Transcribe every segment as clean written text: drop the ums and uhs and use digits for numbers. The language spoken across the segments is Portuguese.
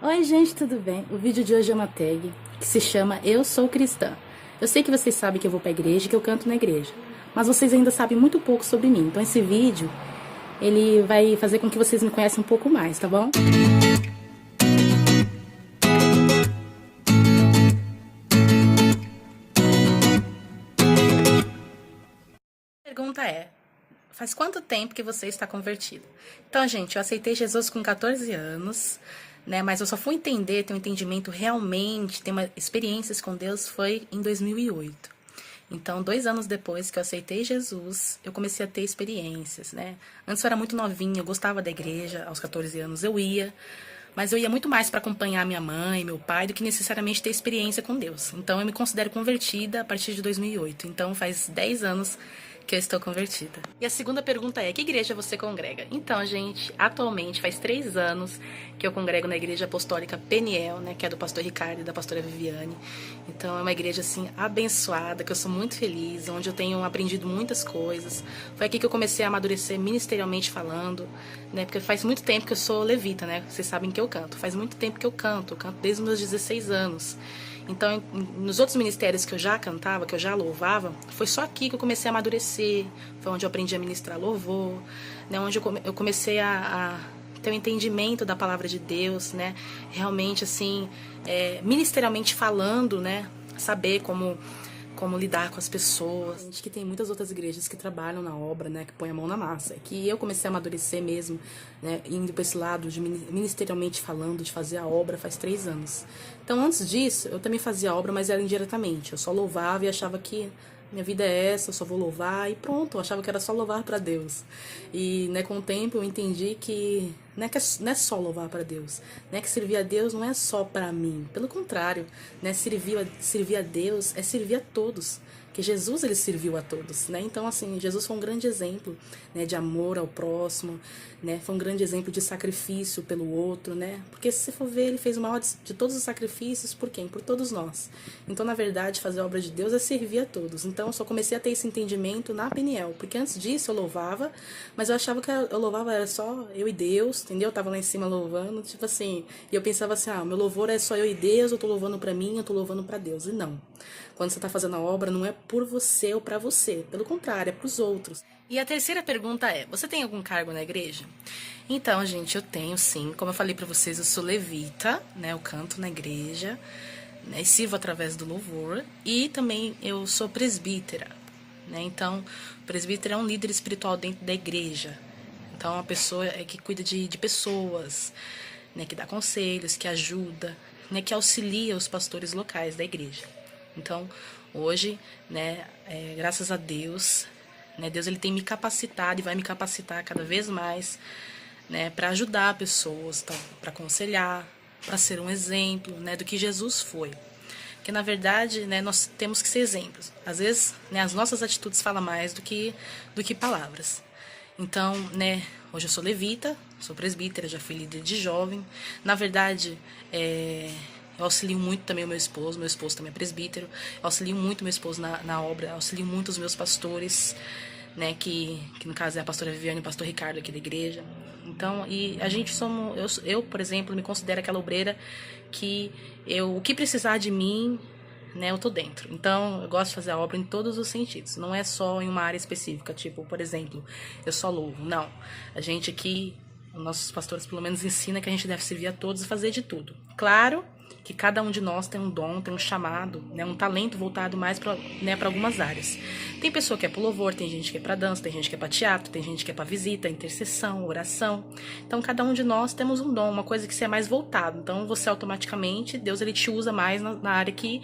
Oi gente, tudo bem? O vídeo de hoje é uma tag que se chama Eu Sou Cristã. Eu sei que vocês sabem que eu vou pra igreja e que eu canto na igreja, mas vocês ainda sabem muito pouco sobre mim, então esse vídeo ele vai fazer com que vocês me conheçam um pouco mais, tá bom? A pergunta é: faz quanto tempo que você está convertido? Então, gente, eu aceitei Jesus com 14 anos, né? Mas eu só fui entender, ter um entendimento realmente, ter experiências com Deus foi em 2008. Então, 2 anos depois que eu aceitei Jesus, eu comecei a ter experiências, né? Antes eu era muito novinha, eu gostava da igreja, aos 14 anos eu ia, mas eu ia muito mais para acompanhar minha mãe, meu pai, do que necessariamente ter experiência com Deus. Então, eu me considero convertida a partir de 2008. Então, faz 10 anos que eu estou convertida. E a segunda pergunta é: que igreja você congrega? Então, gente, atualmente faz 3 anos que eu congrego na Igreja Apostólica Peniel, né, que é do pastor Ricardo e da pastora Viviane. Então, é uma igreja, assim, abençoada, que eu sou muito feliz, onde eu tenho aprendido muitas coisas. Foi aqui que eu comecei a amadurecer ministerialmente falando, né, porque faz muito tempo que eu sou levita, né, vocês sabem que eu canto. Faz muito tempo que eu canto desde os meus 16 anos. Então, nos outros ministérios que eu já cantava, que eu já louvava, foi só aqui que eu comecei a amadurecer, foi onde eu aprendi a ministrar louvor, né, onde eu comecei a ter um entendimento da palavra de Deus, né, realmente, assim, ministerialmente falando, né, saber como lidar com as pessoas. A gente que tem muitas outras igrejas que trabalham na obra, né, que põem a mão na massa. Que eu comecei a amadurecer mesmo, né, indo para esse lado de ministerialmente falando, de fazer a obra faz 3 anos. Então, antes disso, eu também fazia a obra, mas era indiretamente. Eu só louvava e achava que minha vida é essa, eu só vou louvar e pronto. Eu achava que era só louvar para Deus. E, né, com o tempo eu entendi que não é só louvar para Deus, né, que servir a Deus não é só para mim. Pelo contrário, né, servir a Deus é servir a todos. Que Jesus, ele serviu a todos, né? Então, assim, Jesus foi um grande exemplo, né, de amor ao próximo, né? Foi um grande exemplo de sacrifício pelo outro, né? Porque se você for ver, ele fez o maior de todos os sacrifícios por quem? Por todos nós. Então, na verdade, fazer a obra de Deus é servir a todos. Então, eu só comecei a ter esse entendimento na Peniel, porque antes disso eu louvava, mas eu achava que eu louvava era só eu e Deus, entendeu? Eu tava lá em cima louvando, tipo assim, e eu pensava assim, meu louvor é só eu e Deus, eu tô louvando pra mim, eu tô louvando pra Deus. E não. Quando você tá fazendo a obra, não é por você ou pra você, pelo contrário, é pros outros. E a terceira pergunta é: você tem algum cargo na igreja? Então, gente, eu tenho sim. Como eu falei pra vocês, eu sou levita, né? Eu canto na igreja, né? E sirvo através do louvor. E também eu sou presbítera, né? Então, o presbítero é um líder espiritual dentro da igreja. Então, é uma pessoa que cuida de pessoas, né? Que dá conselhos, que ajuda, né? Que auxilia os pastores locais da igreja. Então, hoje, né, graças a Deus, né, Deus ele tem me capacitado e vai me capacitar cada vez mais, né, para ajudar pessoas, tá, para aconselhar, para ser um exemplo, né, do que Jesus foi. Porque, na verdade, né, nós temos que ser exemplos. Às vezes, né, as nossas atitudes falam mais do que palavras. Então, né, hoje eu sou levita, sou presbítera, já fui líder de jovem. Na verdade, eu auxilio muito também o meu esposo também é presbítero. Eu auxilio muito meu esposo na obra, auxilio muito os meus pastores, né, que no caso é a pastora Viviane e o pastor Ricardo aqui da igreja. Então, e a gente eu, por exemplo, me considero aquela obreira que o que precisar de mim, né, eu tô dentro. Então, eu gosto de fazer a obra em todos os sentidos. Não é só em uma área específica, tipo, por exemplo, eu só louvo. Não. A gente aqui, os nossos pastores pelo menos ensinam que a gente deve servir a todos e fazer de tudo. Claro que cada um de nós tem um dom, tem um chamado, né, um talento voltado mais para, né, para algumas áreas. Tem pessoa que é para louvor, tem gente que é para dança, tem gente que é para teatro, tem gente que é para visita, intercessão, oração. Então, cada um de nós temos um dom, uma coisa que você é mais voltado. Então, você automaticamente, Deus ele te usa mais na área que,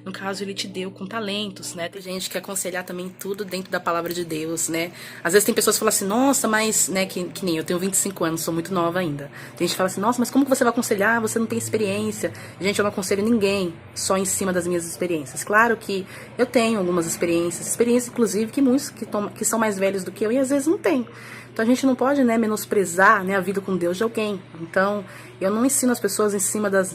no caso, ele te deu com talentos, né? Tem gente que aconselhar também tudo dentro da palavra de Deus, né? Às vezes tem pessoas que falam assim, nossa, mas, né, que nem eu tenho 25 anos, sou muito nova ainda. Tem gente que fala assim, nossa, mas como que você vai aconselhar? Você não tem experiência. Gente, eu não aconselho ninguém só em cima das minhas experiências. Claro que eu tenho algumas experiências inclusive que muitos que são mais velhos do que eu e às vezes não tem. Então a gente não pode, né, menosprezar, né, a vida com Deus de alguém. Então eu não ensino as pessoas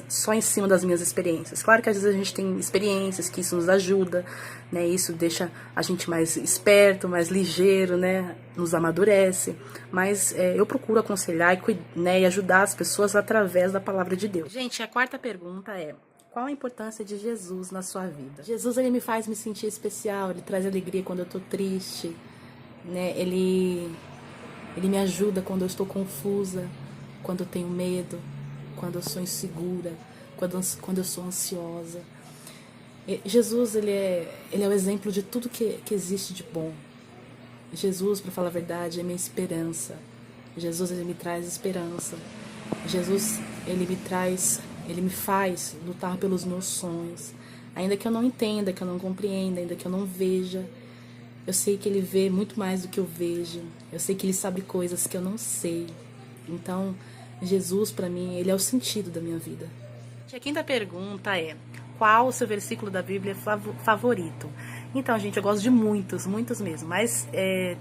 só em cima das minhas experiências. Claro que às vezes a gente tem experiências que isso nos ajuda, né, isso deixa a gente mais esperto, mais ligeiro, né, nos amadurece. Mas eu procuro aconselhar e ajudar as pessoas através da palavra de Deus. Gente, a quarta pergunta é: qual a importância de Jesus na sua vida? Jesus, ele me faz me sentir especial, ele traz alegria quando eu tô triste, né? Ele me ajuda quando eu estou confusa, quando eu tenho medo, quando eu sou insegura, quando eu sou ansiosa. Jesus, ele é o exemplo de tudo que existe de bom. Jesus, para falar a verdade, é minha esperança. Jesus, ele me traz esperança. Jesus, ele me faz lutar pelos meus sonhos. Ainda que eu não entenda, que eu não compreenda, ainda que eu não veja, eu sei que ele vê muito mais do que eu vejo. Eu sei que ele sabe coisas que eu não sei. Então, Jesus, para mim, ele é o sentido da minha vida. A quinta pergunta é: qual o seu versículo da Bíblia favorito? Então, gente, eu gosto de muitos mesmo. Mas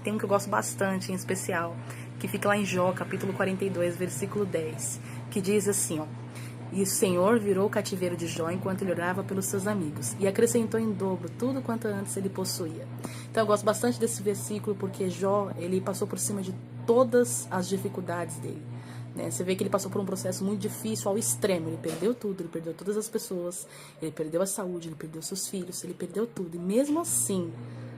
tem um que eu gosto bastante, em especial, que fica lá em Jó, capítulo 42, versículo 10, que diz assim, ó: e o Senhor virou o cativeiro de Jó enquanto ele orava pelos seus amigos, e acrescentou em dobro tudo quanto antes ele possuía. Então eu gosto bastante desse versículo, porque Jó, ele passou por cima de todas as dificuldades dele, né? Você vê que ele passou por um processo muito difícil ao extremo. Ele perdeu tudo, ele perdeu todas as pessoas, ele perdeu a saúde, ele perdeu seus filhos, ele perdeu tudo. E mesmo assim,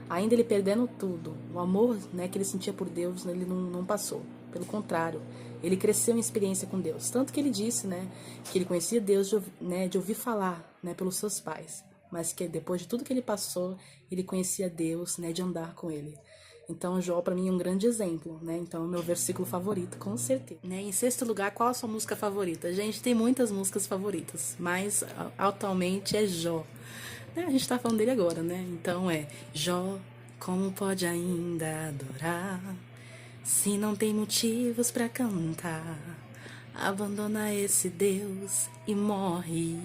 ainda ele perdendo tudo, o amor, né, que ele sentia por Deus, ele não passou. Pelo contrário, ele cresceu em experiência com Deus. Tanto que ele disse, né, que ele conhecia Deus de ouvir falar, né, pelos seus pais. Mas que depois de tudo que ele passou, ele conhecia Deus, né, de andar com ele. Então, Jó, para mim, é um grande exemplo, né? Então, é o meu versículo favorito, com certeza. Né? Em sexto lugar, qual a sua música favorita? Gente, tem muitas músicas favoritas, mas atualmente é Jó. A gente tá falando dele agora, né? Então Jó, como pode ainda adorar se não tem motivos pra cantar? Abandona esse Deus e morre.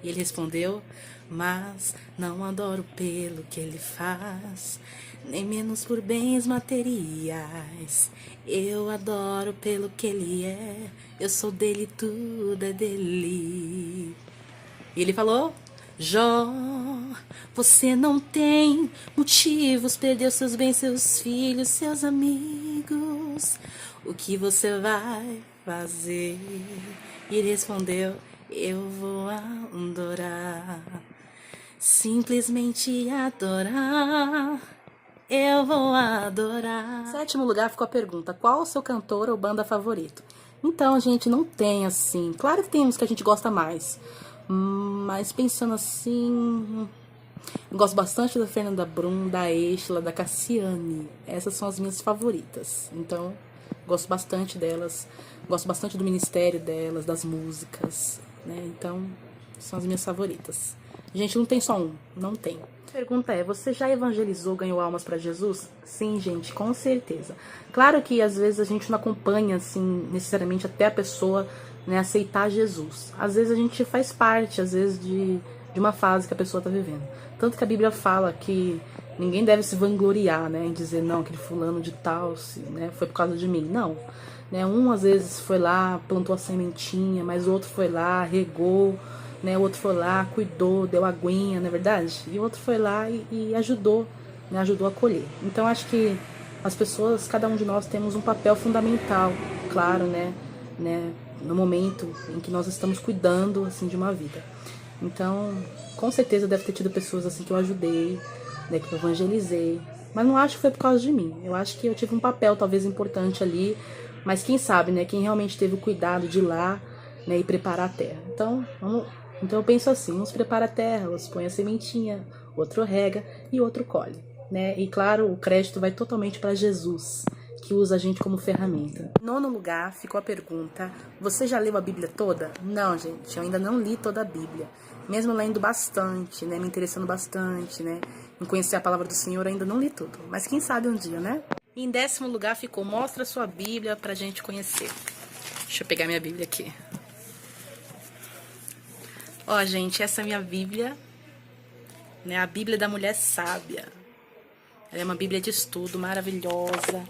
E ele respondeu: mas não adoro pelo que ele faz, nem menos por bens materiais. Eu adoro pelo que ele é, eu sou dele, tudo é dele. E ele falou: Jó, você não tem motivos, perdeu seus bens, seus filhos, seus amigos. O que você vai fazer? E ele respondeu: eu vou adorar, simplesmente adorar. Eu vou adorar. Em sétimo lugar ficou a pergunta: qual o seu cantor ou banda favorito? Então, gente, não tem assim. Claro que tem uns que a gente gosta mais, mas pensando assim, eu gosto bastante da Fernanda Brum, da Estela, da Cassiane. Essas são as minhas favoritas. Então, gosto bastante delas. Gosto bastante do ministério delas, das músicas, né? Então, são as minhas favoritas. Gente, não tem só um, não tem. A pergunta é: você já evangelizou, ganhou almas para Jesus? Sim, gente, com certeza. Claro que às vezes a gente não acompanha assim necessariamente até a pessoa, né, aceitar Jesus. Às vezes a gente faz parte, às vezes, de uma fase que a pessoa está vivendo. Tanto que a Bíblia fala que ninguém deve se vangloriar, né, em dizer, não, aquele fulano de tal, né, foi por causa de mim. Não. Né, um às vezes foi lá, plantou a sementinha, mas o outro foi lá, regou, né, o outro foi lá, cuidou, deu aguinha, não é verdade? E o outro foi lá e ajudou, né, ajudou a colher. Então acho que as pessoas, cada um de nós temos um papel fundamental, claro, né, no momento em que nós estamos cuidando assim de uma vida. Então, com certeza deve ter tido pessoas assim que eu ajudei, né, que eu evangelizei, mas não acho que foi por causa de mim. Eu acho que eu tive um papel talvez importante ali, mas quem sabe, né, quem realmente teve o cuidado de ir lá, né, e preparar a terra. Então eu penso assim: uns prepara a terra, outros põe a sementinha, outro rega e outro colhe, né? E claro, o crédito vai totalmente para Jesus, que usa a gente como ferramenta. Em nono lugar ficou a pergunta: você já leu a Bíblia toda? Não, gente, eu ainda não li toda a Bíblia. Mesmo lendo bastante, né, me interessando bastante, né, em conhecer a palavra do Senhor, eu ainda não li tudo. Mas quem sabe um dia, né? E em décimo lugar ficou: mostra a sua Bíblia pra gente conhecer. Deixa eu pegar minha Bíblia aqui. Ó, gente, essa é a minha Bíblia, né? A Bíblia da Mulher Sábia. Ela é uma Bíblia de estudo maravilhosa,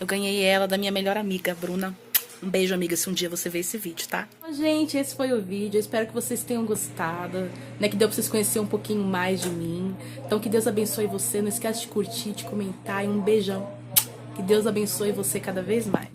Eu ganhei ela da minha melhor amiga, Bruna. Um beijo, amiga, se um dia você ver esse vídeo, tá? Gente, esse foi o vídeo. Eu espero que vocês tenham gostado, né? Que deu pra vocês conhecerem um pouquinho mais de mim. Então, que Deus abençoe você. Não esquece de curtir, de comentar. E um beijão. Que Deus abençoe você cada vez mais.